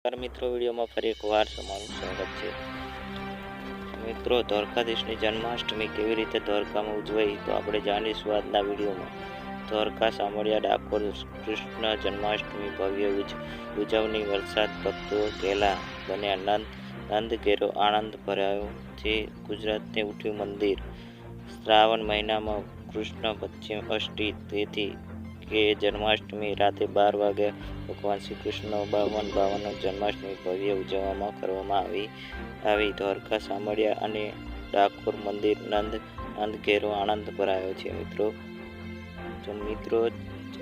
મિત્રો વિડીયોમાં ફરી એકવાર તમારું સ્વાગત છે। મિત્રો દ્વારકાધીશની જન્માષ્ટમી કેવી રીતે દ્વારકામાં ઉજવાઈ તો આપણે જાણીશું આજના વિડીયોમાં। દ્વારકા સામળિયા ડાકોર કૃષ્ણ જન્માષ્ટમી ભવ્ય ઉજવણી વરસાદ ભક્તો ઘેલા બન્યા નંદ ઘેરો આનંદ ભરાયો છે। ગુજરાતને ઉઠ્યું મંદિર। શ્રાવણ મહિનામાં કૃષ્ણ પશ્ચિમ અષ્ટી તેથી કે જન્માષ્ટમી રાતે 12 વાગે ભગવાન શ્રી કૃષ્ણ 52 જન્માષ્ટમી ભવ્ય ઉજવવામાં કરવામાં આવી। દ્વારકા સામળિયા અને ડાકોર મંદિર નંદ ઘેરો આનંદ ભરાયો છે। મિત્રો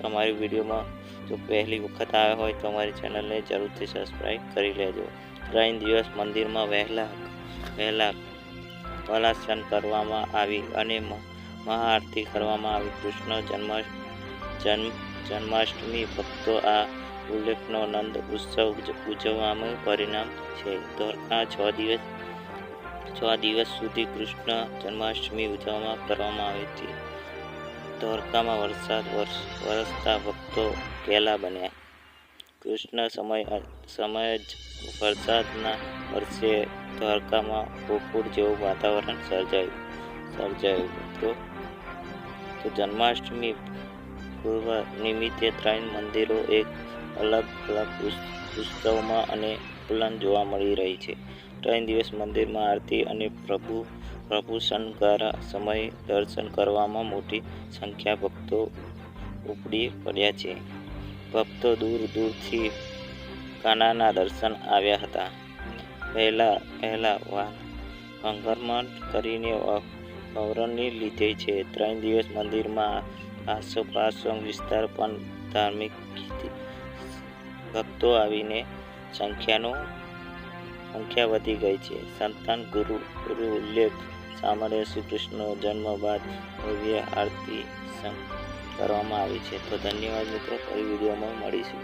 અમારી વિડીયોમાં જો પહેલી વખત આવ્યા હોય તો અમારી ચેનલને જરૂરથી સબસ્ક્રાઈબ કરી લેજો। 3 દિવસ મંદિરમાં વહેલા કલાસન કરવામાં આવી અને મહાઆરતી કરવામાં આવી। કૃષ્ણ જન્માષ્ટમી ભક્તો આ ઉલ્લેખનો નંદ ઉત્સવ ઉજવવામાં પરિણામ છે। દ્વારકા 6 દિવસ સુધી કૃષ્ણ જન્માષ્ટમી ઉજવવામાં કરવામાં આવે છે। દ્વારકામાં વરસાદ વરસતા ભક્તો ઘેલા બન્યા। કૃષ્ણ સમય જ વરસાદના વર્ષે દ્વારકામાં ગોકુળ જેવું વાતાવરણ સર્જાયું। મિત્રો તો જન્માષ્ટમી પૂર્વ નિમિત્તે 3 મંદિરો એક અલગ ઉત્સવમાં અને ઉલન જોવા મળી રહી છે। 3 દિવસ મંદિરમાં આરતી અને પ્રભુ શણગારા સમયે દર્શન કરવામાં મોટી સંખ્યા ભક્તો ઉમટી પડ્યા છે। ભક્તો દૂર દૂરથી કાનાના દર્શન આવ્યા હતા। પહેલા વાંગરમણ કરીને આવરણી લીધી છે। 3 દિવસ મંદિરમાં આસપાસનો વિસ્તાર પણ ધાર્મિક ભક્તો આવીને સંખ્યા વધી ગઈ છે। સંતન ગુરુ ઉલ્લેખ સામળ્યા શ્રી કૃષ્ણ જન્મ બાદ ભવ્ય આરતી કરવામાં આવી છે। તો ધન્યવાદ મિત્રો, ફરી વિડીયોમાં મળીશું।